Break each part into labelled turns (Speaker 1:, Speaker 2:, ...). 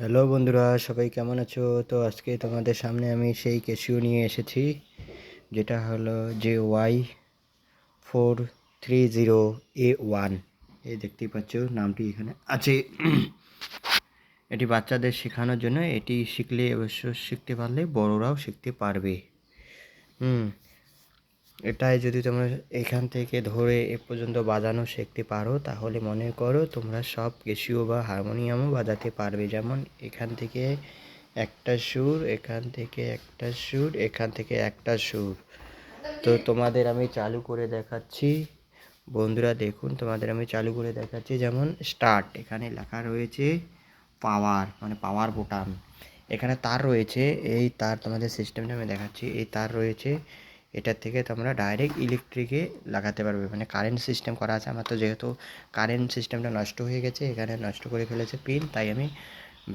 Speaker 1: Hello বন্ধুরা, সবাই কেমন আছো? তো আজকে তোমাদের সামনে আমি সেই ক্যাসিও নিয়ে এসেছি, যেটা হলো JY430A1। এই দেখতেই পাচ্ছ, নামটি এখানে আছে। এটি বাচ্চাদের শেখানোর জন্য। এটি শিখলে অবশ্য শিখতে পারলে বড়রাও শিখতে পারবে। এটাই যদি তোমরা এখান থেকে ধরে এ পর্যন্ত বাজানো শিখতে পারো, তাহলে মনে করো তোমরা সব ক্যাসিও বা হারমোনিয়ামও বাজাতে পারবে। যেমন এখান থেকে একটা সুর, এখান থেকে একটা সুর, এখান থেকে একটা সুর। তো তোমাদের আমি চালু করে দেখাচ্ছি বন্ধুরা, দেখুন তোমাদের আমি চালু করে দেখাচ্ছি। যেমন স্টার্ট, এখানে লেখা রয়েছে পাওয়ার, মানে পাওয়ার বোতাম। এখানে তার রয়েছে, এই তার তোমাদের সিস্টেমটা আমি দেখাচ্ছি। এই তার রয়েছে, এটার থেকে তোমরা ডাইরেক্ট ইলেকট্রিকে লাগাতে পারবে, মানে কারেন্ট সিস্টেম করা আছে। আমার তো যেহেতু কারেন্ট সিস্টেমটা নষ্ট হয়ে গেছে, এখানে নষ্ট করে ফেলেছে পিন, তাই আমি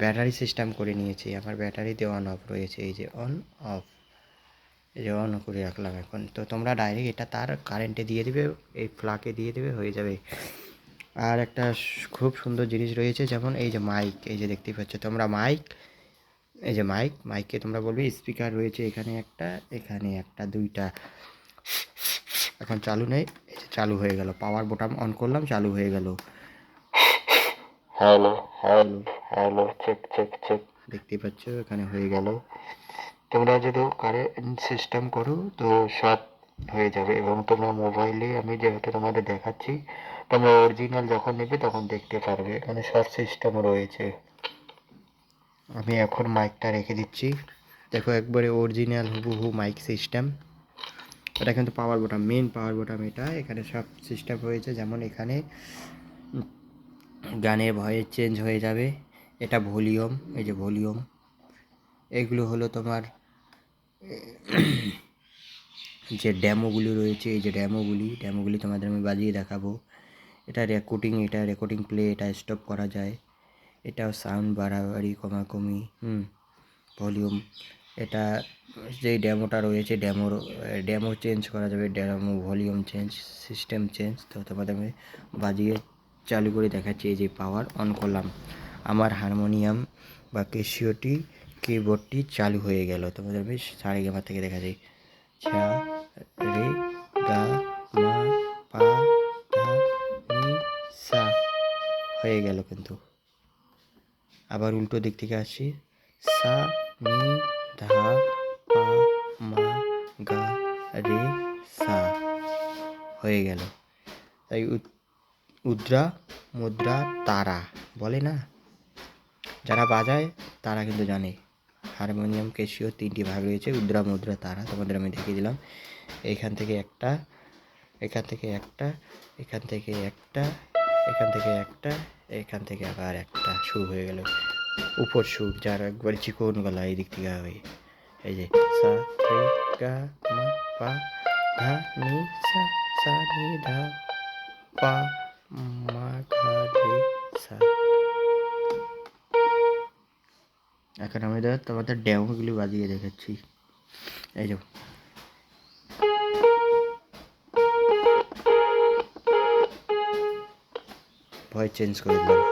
Speaker 1: ব্যাটারি সিস্টেম করে নিয়েছি। আমার ব্যাটারিতে অন অফ রয়েছে, এই যে অন অফ, এই যে অন করে রাখলাম এখন। তো তোমরা ডাইরেক্ট এটা তার কারেন্টে দিয়ে দেবে, এই প্লাগে দিয়ে দেবে, হয়ে যাবে। আর একটা খুব সুন্দর জিনিস রয়েছে, যেমন এই যে মাইক, এই যে দেখতেই পাচ্ছ তোমরা মাইক, এই যে মাইককে তোমরা বলবে স্পিকার রয়েছে এখানে একটা, এখানে একটা, দুইটা। এখন চালু নেই, এই যে চালু হয়ে গেল। পাওয়ার বোতাম অন করলাম, চালু হয়ে গেল। Hello hello hello, check check check, দেখতেই পাচ্ছ এখানে হয়ে গেল। তোমরা যদি কারেন্ট সিস্টেম করো তো সব হয়ে যাবে। এবং তোমরা মোবাইলে, আমি যেহেতু তোমাদের দেখাচ্ছি, তোমরা অরিজিনাল যখন নেবে তখন দেখতে পারবে, এখানে সব সিস্টেম রয়েছে। আমি এখন মাইকটা রেখে দিচ্ছি, দেখো একবারে অরিজিনাল হুবহু মাইক সিস্টেম। এটা কিন্তু পাওয়ার বোতাম, মেন পাওয়ার বোতাম এটা। এখানে সব সিস্টেম রয়েছে, যেমন এখানে গানের ভয়েস চেঞ্জ হয়ে যাবে। এটা ভলিউম, এই যে ভলিউম। এগুলো হলো তোমার যে ড্যামোগুলি রয়েছে, এই যে ড্যামোগুলি তোমাদের আমি বাজিয়ে দেখাবো। এটা রেকর্ডিং প্লে, এটা স্টপ করা যায়। এটাও সাউন্ড বাড়াবাড়ি কমাকমি, ভলিউম। এটা যেই ড্যামোটা রয়েছে, ড্যামো চেঞ্জ করা যাবে, ড্যামো ভলিউম চেঞ্জ, সিস্টেম চেঞ্জ। তো তোমাদের আমি বাজিয়ে চালু করে দেখাচ্ছি। এই যে পাওয়ার অন করলাম, আমার হারমোনিয়াম বা ক্যাসিওটি কিবোর্ডটি চালু হয়ে গেল। তোমাদের আমি সারেগামা থেকে দেখাচ্ছি। ছা রে গা মা পা ধা নি সা, হয়ে গেল কিন্তু। আবার উল্টো দিক থেকে আসছি, সা নি ধা পা মা গা রে সা, হয়ে গেল। তাই উদ্রা মুদ্রা তারা বলে না, যারা বাজায় তারা কিন্তু জানে। হারমোনিয়াম ক্যাসিও তিনটি ভাগ রয়েছে, উদ্রা মুদ্রা তারা। তোমাদের আমি দেখিয়ে দিলাম। এইখান থেকে একটা, এখান থেকে একটা, এখান থেকে একটা, এখান থেকে একটা, এখান থেকে আবার একটা, শুরু হয়ে গেল উপর সুর, যার একবার চিকন গলা এই দিক থেকে হবে। এই যে সা রে গা মা পা ধা নি সা, সা নি ধা পা মা ঘা রে সা। এখন আমি তোমাদের ড্যামোগুলি বাজিয়ে দেখাচ্ছি। এই যে ভয়েস চেঞ্জ করে দিলাম।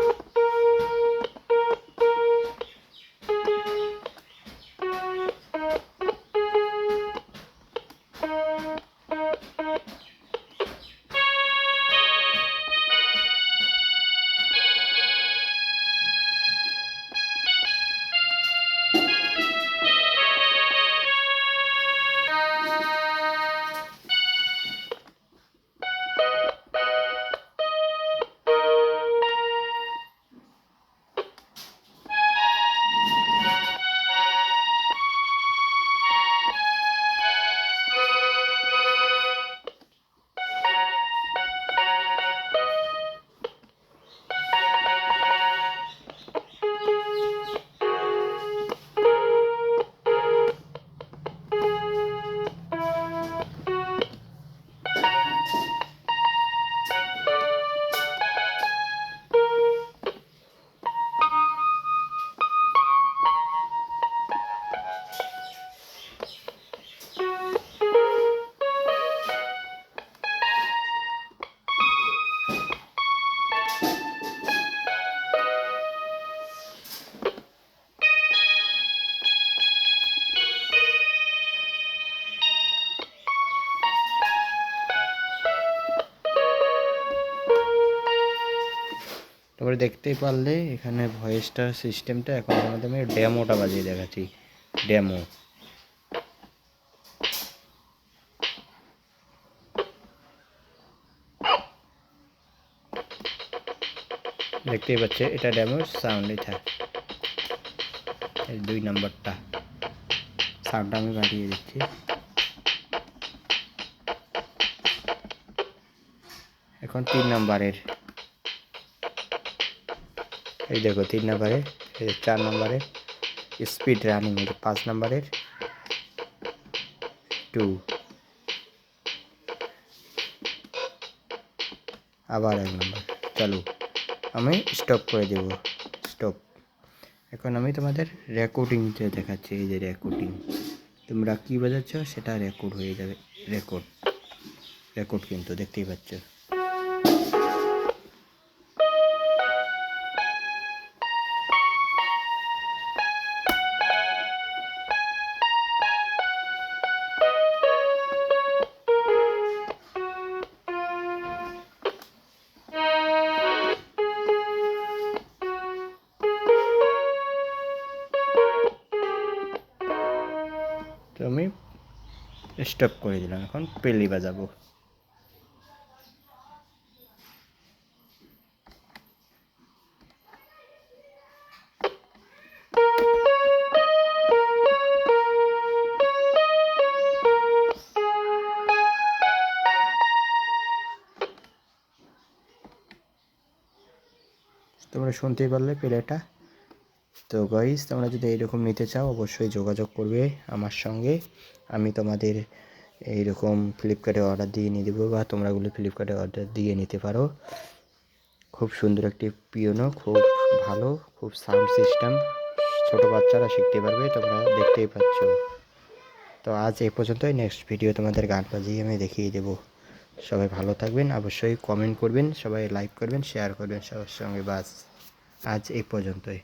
Speaker 1: তারপরে দেখতেই পারলে এখানে ভয়েসটার সিস্টেমটা এখন আমাদের আমি ডেমোটা বাজিয়ে দেখাচ্ছি। ডেমো দেখতেই পাচ্ছে, এটা ডেমোর সাউন্ড। এটা 2 নম্বরটা সাউন্ডটা আমি বাড়িয়ে দিচ্ছি। এখন 3 নম্বরের, এই দেখো 3 নম্বরের, 4 নম্বরের স্পিড রানিং, 5 নম্বরের 2, আবার 1 নম্বর। চলো আমি স্টপ করে দেব, স্টপ। এখন আমি তোমাদের রেকর্ডিংটা দেখাচ্ছি। এই যে রেকর্ডিং, তোমরা কী বোঝাচ্ছ সেটা রেকর্ড হয়ে যাবে। রেকর্ড কিন্তু দেখতেই পাচ্ছ। তো আমি স্টপ করে দিলাম, এখন প্লে বাজাবো। তোমরা শুনতেই পারলে প্লেটা। তো গাইস, তোমরা যদি এইরকম নিতে চাও অবশ্যই যোগাযোগ করবে আমার সঙ্গে। আমি তোমাদের এইরকম ফ্লিপকার্টে অর্ডার দিয়ে নিয়ে দেবো, বা তোমরাগুলো ফ্লিপকার্টে অর্ডার দিয়ে নিতে পারো। খুব সুন্দর একটি পিয়ানো, খুব ভালো, খুব সাউন্ড সিস্টেম, ছোটো বাচ্চারা শিখতে পারবে, তোমরা দেখতেই পাচ্ছ। তো আজ এই পর্যন্তই। নেক্সট ভিডিও তোমাদের গান বাজিয়ে আমি দেখিয়ে দেবো। সবাই ভালো থাকবেন, অবশ্যই কমেন্ট করবেন, সবাই লাইক করবেন, শেয়ার করবেন সবার সঙ্গে। বাস আজ এই পর্যন্তই।